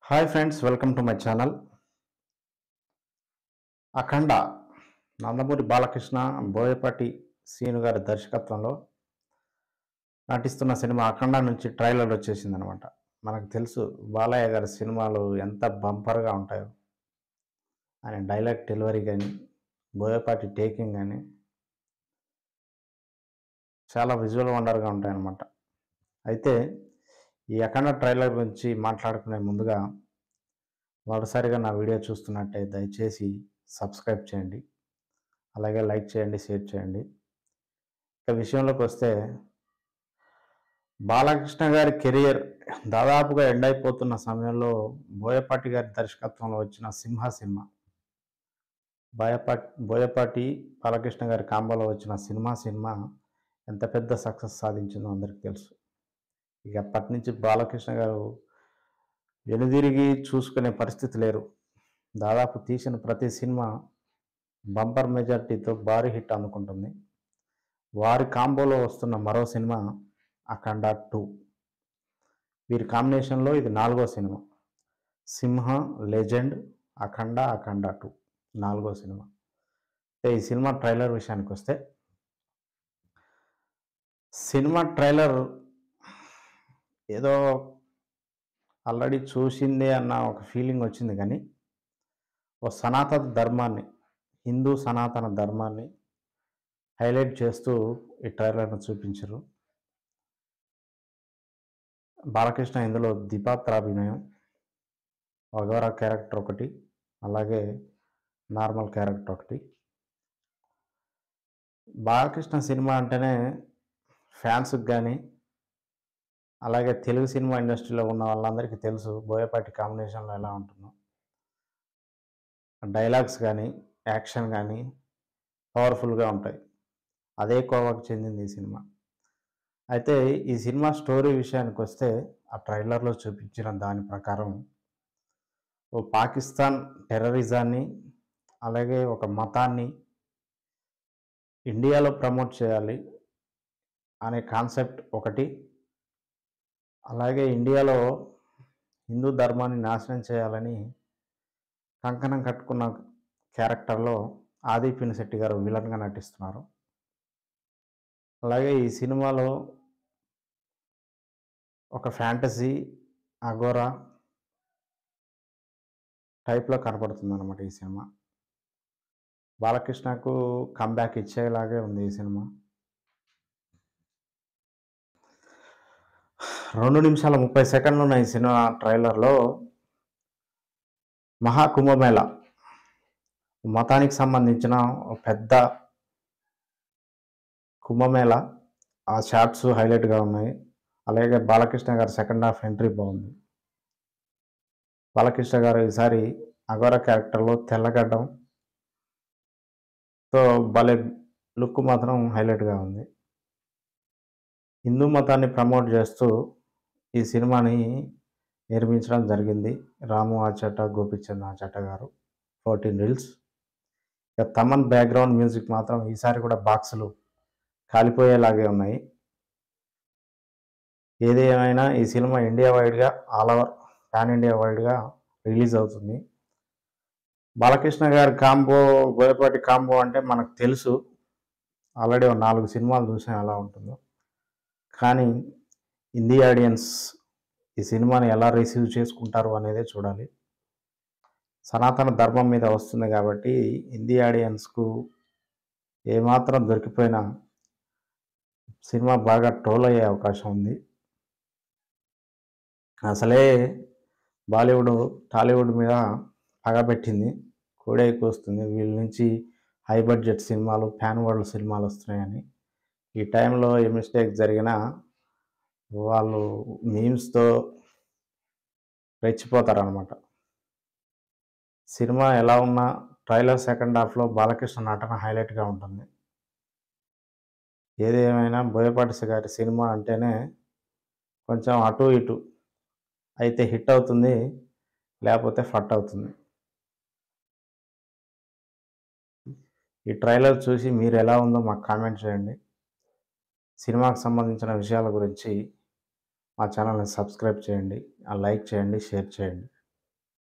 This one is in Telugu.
Hi friends, welcome to my channel. Akhanda Nandamuri Balakrishna, Boyapati Srinu గారి దర్శకత్వంలో నటిస్తున్న సినిమా అఖండ నుంచి ట్రైలర్ వచ్చేసింది అనమాట. మనకు తెలుసు బాలయ్య గారి సినిమాలు ఎంత బంపర్గా ఉంటాయో. ఆయన డైలాగ్ డెలివరీ కానీ, బోయపాటి టేకింగ్ కానీ చాలా విజువల్ వండర్గా ఉంటాయన్నమాట. అయితే ఈ అఖండ ట్రైలర్ గురించి మాట్లాడుకునే ముందుగా మొదటిసారిగా నా వీడియో చూస్తున్నట్టే దయచేసి సబ్స్క్రైబ్ చేయండి, అలాగే లైక్ చేయండి, షేర్ చేయండి. ఇక విషయంలోకి వస్తే, బాలకృష్ణ గారి కెరియర్ దాదాపుగా ఎండ్ అయిపోతున్న సమయంలో బోయపాటి గారి దర్శకత్వంలో వచ్చిన సింహ సినిమా, బోయపాటి బాలకృష్ణ గారి కాంబోలో వచ్చిన సినిమా ఎంత పెద్ద సక్సెస్ సాధించిందో అందరికీ తెలుసు. ఇక అప్పటి నుంచి బాలకృష్ణ గారు వెనుదిరిగి చూసుకునే పరిస్థితి లేరు. దాదాపు తీసిన ప్రతి సినిమా బంపర్ మెజార్టీతో భారీ హిట్ అందుకుంటుంది. వారి కాంబోలో వస్తున్న మరో సినిమా అఖండ 2. వీరి కాంబినేషన్లో ఇది 4వ సినిమా. సింహ, లెజెండ్, అఖండ 2 4వ సినిమా. ఈ సినిమా ట్రైలర్ విషయానికి వస్తే, సినిమా ట్రైలర్ ఏదో ఆల్రెడీ చూసిందే అన్న ఒక ఫీలింగ్ వచ్చింది, కానీ ఓ సనాతన ధర్మాన్ని, హిందూ సనాతన ధర్మాన్ని హైలైట్ చేస్తూ ఈ ట్రైలర్ను చూపించారు. బాలకృష్ణ ఇందులో ద్విపాత్రాభినయం, వగవర క్యారెక్టర్ ఒకటి, అలాగే నార్మల్ క్యారెక్టర్ ఒకటి. బాలకృష్ణ సినిమా అంటేనే ఫ్యాన్స్కి కానీ, అలాగే తెలుగు సినిమా ఇండస్ట్రీలో ఉన్న వాళ్ళందరికీ తెలుసు బోయపాటి కాంబినేషన్లో ఎలా ఉంటుందో. డైలాగ్స్ కానీ, యాక్షన్ కానీ పవర్ఫుల్గా ఉంటాయి. అదే కోవకు చెందింది ఈ సినిమా. అయితే ఈ సినిమా స్టోరీ విషయానికి వస్తే, ఆ ట్రైలర్లో చూపించిన దాని ప్రకారం ఓ పాకిస్తాన్ టెర్రరిజాన్ని, అలాగే ఒక మతాన్ని ఇండియాలో ప్రమోట్ చేయాలి అనే కాన్సెప్ట్ ఒకటి, అలాగే ఇండియాలో హిందూ ధర్మాన్ని నాశనం చేయాలని కంకణం కట్టుకున్న క్యారెక్టర్లో ఆది పినిశెట్టి గారు విలన్గా నటిస్తున్నారు. అలాగే ఈ సినిమాలో ఒక ఫ్యాంటసీ అఘోరా టైప్లో కనపడుతుంది అన్నమాట ఈ సినిమా. బాలకృష్ణకు కంబ్యాక్ ఇచ్చేలాగే ఉంది ఈ సినిమా. 2 నిమిషాల 30 సెకండ్లు ఉన్న ఈ సినిమా ట్రైలర్లో మహాకుంభమేళ మతానికి సంబంధించిన పెద్ద కుంభమేళ ఆ షాట్స్ హైలైట్గా ఉన్నాయి. అలాగే బాలకృష్ణ గారి సెకండ్ హాఫ్ ఎంట్రీ బాగుంది. బాలకృష్ణ గారు ఈసారి అఘోర క్యారెక్టర్లో తెల్లగడ్డంతో భలే లుక్ మాత్రం హైలైట్గా ఉంది. హిందూ మతాన్ని ప్రమోట్ చేస్తూ ఈ సినిమాని నిర్మించడం జరిగింది. రాము ఆచట, గోపిచంద్ ఆచట గారు, 14 రీల్స్. ఇక తమన్ బ్యాక్గ్రౌండ్ మ్యూజిక్ మాత్రం ఈసారి కూడా బాక్సులు కాలిపోయేలాగే ఉన్నాయి. ఏది ఏమైనా ఈ సినిమా ఇండియా వైడ్గా, ఆల్ ఓవర్ పాన్ ఇండియా వైడ్గా రిలీజ్ అవుతుంది. బాలకృష్ణ గారి కాంబో, బోయపాటి కాంబో అంటే మనకు తెలుసు, ఆల్రెడీ 4 సినిమాలు చూసాం ఎలా ఉంటుందో. కానీ హిందీ ఆడియన్స్ ఈ సినిమాని ఎలా రిసీవ్ చేసుకుంటారు అనేదే చూడాలి. సనాతన ధర్మం మీద వస్తుంది కాబట్టి హిందీ ఆడియన్స్కు ఏమాత్రం దొరికిపోయినా సినిమా బాగా ట్రోల్ అయ్యే అవకాశం ఉంది. అసలే బాలీవుడ్ టాలీవుడ్ మీద పగబెట్టింది, కోడే కూస్తుంది. వీళ్ళ నుంచి హై బడ్జెట్ సినిమాలు, ప్యాన్ వరల్డ్ సినిమాలు వస్తున్నాయని. ఈ టైంలో ఏ మిస్టేక్ జరిగినా వాళ్ళు మీమ్స్తో రెచ్చిపోతారనమాట. సినిమా ఎలా ఉన్నా ట్రైలర్ సెకండ్ హాఫ్లో బాలకృష్ణ నటన హైలైట్గా ఉంటుంది. ఏది ఏమైనా బోయపాటి గారి సినిమా అంటేనే కొంచెం అటు ఇటు అయితే హిట్ అవుతుంది, లేకపోతే ఫట్ అవుతుంది. ఈ ట్రైలర్ చూసి మీరు ఎలా ఉందో మాకు కామెంట్ చేయండి. సినిమాకు సంబంధించిన విషయాల గురించి మా ఛానల్ని సబ్స్క్రైబ్ చేయండి, లైక్ చేయండి, షేర్ చేయండి.